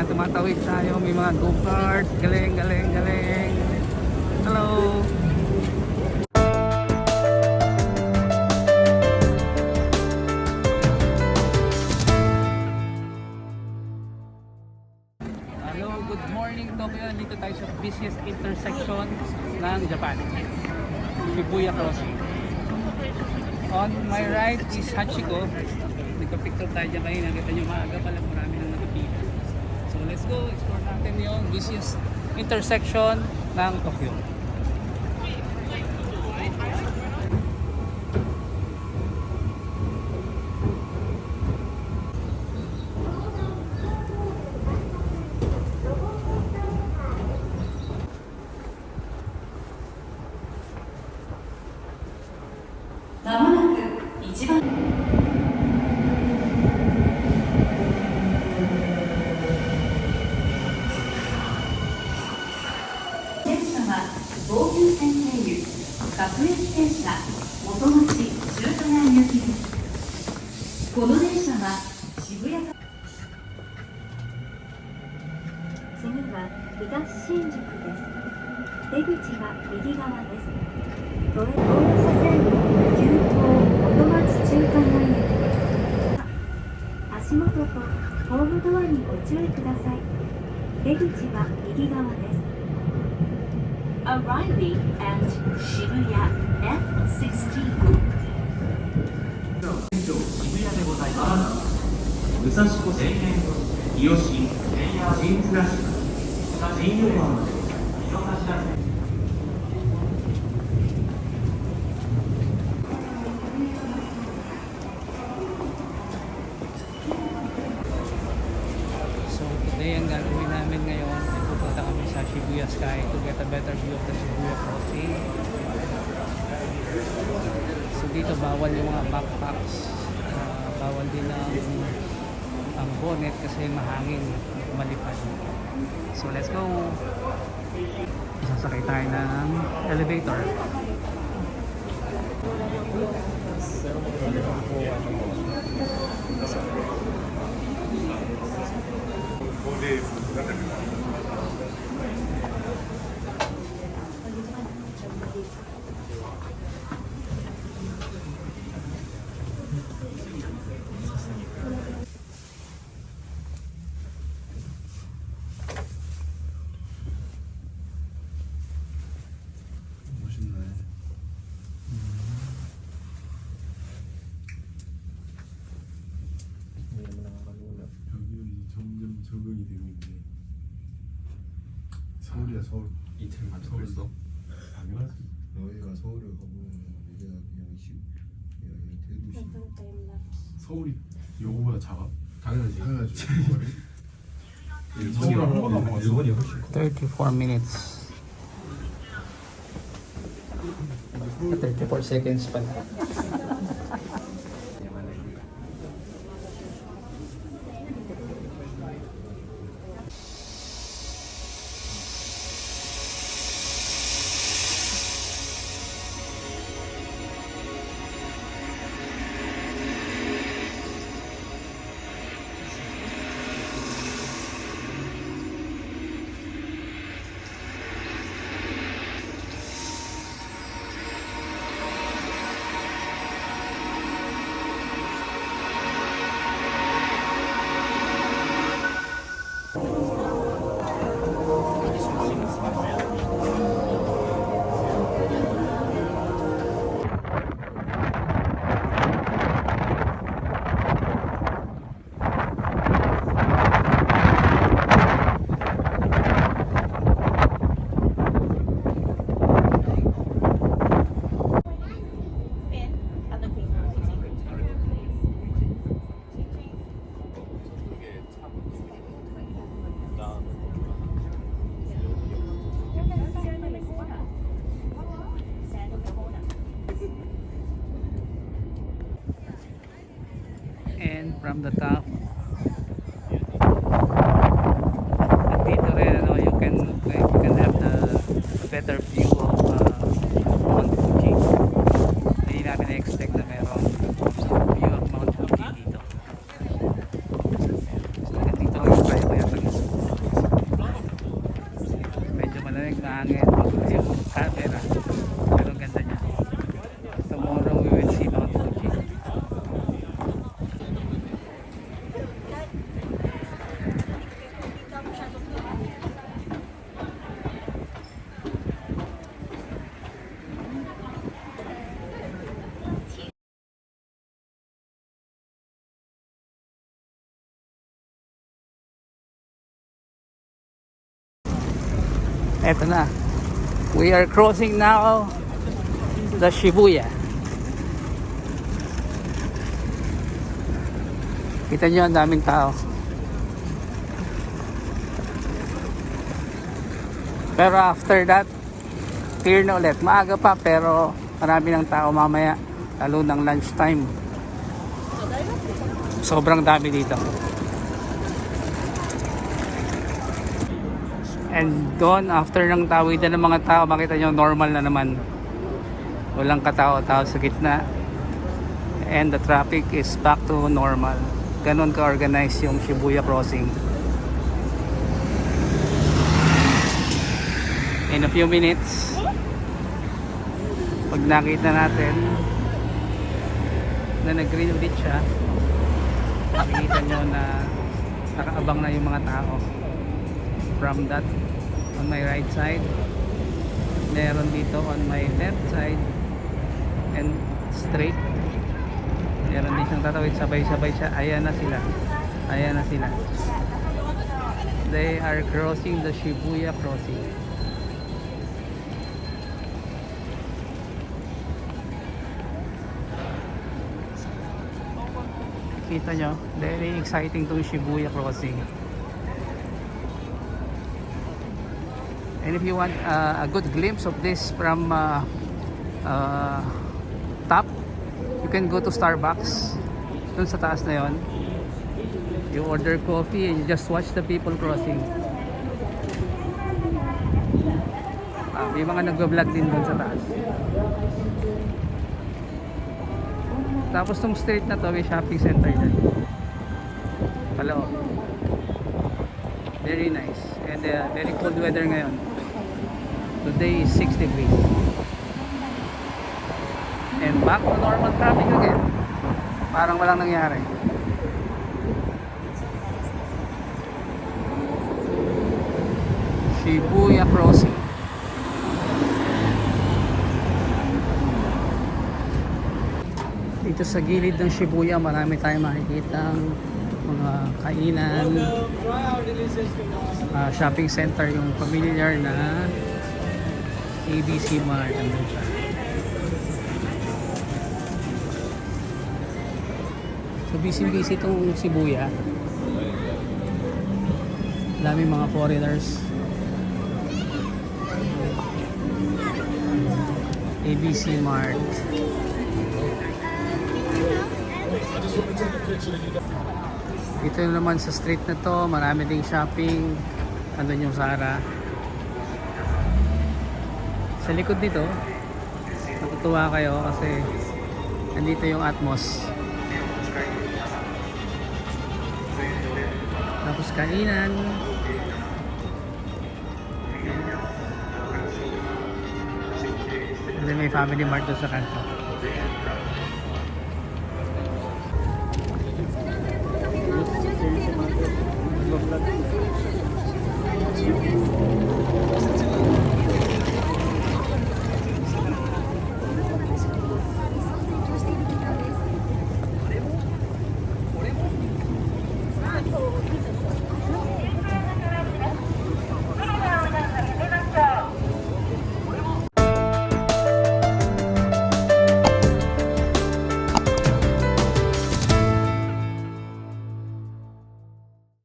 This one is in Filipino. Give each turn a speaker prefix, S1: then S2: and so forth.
S1: tumatawid tayo, may mga go-kart. Galing, galing, galing. Hello. Hello, good morning Tokyo. Dito tayo sa busiest intersection ng Japan, Shibuya Crossing. On my right is Hachiko. Nagpa-picture tayo dyan kanina. Nakita nyo maaga pala, marami nang nakapila. So let's go, explore natin yung busiest intersection ng Tokyo.
S2: Arriving at Shibuya F16. 渋谷でございます。武蔵小線、日吉、新津田市、新横浜、井の頭線。
S1: So today ang gagawin namin ngayon ay pupunta kami sa Shibuya Sky to get a better view of the Shibuya Crossing. So dito bawal yung mga backpacks, bawal din ang bonnet kasi mahangin, malipad. So let's go. Sasakay tayo ng elevator.
S3: 점점 적응이 되고 있네. 서울이야 서울. 이틀만 서울도. 당연하지.
S4: 너희가 서울을 가보면 우리가 그냥 대도시.
S3: 서울이 요거보다 작아? 당연하지.
S4: 당연하지.
S3: 서울을 한 번도 안 가봤어. 일본이 훨씬 커.
S1: 34 minutes. 34 seconds pala. And from the top, at dito rin you can have the better view of Mount Fuji. Hindi namin na-expect na meron view of Mount Fuji dito. So dito lang yung kaya hangin, yung camera. Pero ang ganda niya. Tomorrow we will see Mount Fuji. Eto na. We are crossing now the Shibuya. Kita nyo, ang daming tao. Pero after that, clear na ulit. Maaga pa pero marami ng tao mamaya. Lalo ng lunchtime. Sobrang dami dito. And doon, after ng tawidan ng mga tao, makita nyo, normal na naman. Walang katao-tao sa gitna. And the traffic is back to normal. Ganon ka-organize yung Shibuya crossing. In a few minutes, pag nakita natin na nag-green ulit siya, makikita nyo na nakaabang na yung mga tao. From that, on my right side, meron dito on my left side, and straight meron din siyang tatawid, sabay-sabay siya. Ayan na sila, ayan na sila. They are crossing the Shibuya crossing. Kita nyo, very exciting tong Shibuya crossing. And if you want a good glimpse of this from top, you can go to Starbucks. Dun sa taas na yon. You order coffee and you just watch the people crossing. May mga nagbablog din dun sa taas. Tapos tong street na to, may shopping center dyan. Paloob. Very nice. And very cold weather ngayon. Today is 6 degrees. And back to normal traffic again. Parang walang nangyari. Shibuya crossing. Dito sa gilid ng Shibuya, marami tayong makikita mga kainan, shopping center, yung familiar na ABC Mart. Andun siya. So busy itong Shibuya. Dami mga foreigners. ABC Mart. Dito naman sa street na to, marami ding shopping. Andun yung Zara. Sa likod dito, matutuwa kayo kasi nandito yung Atmos. Tapos kainan. And then may Family Mart doon sa kanto.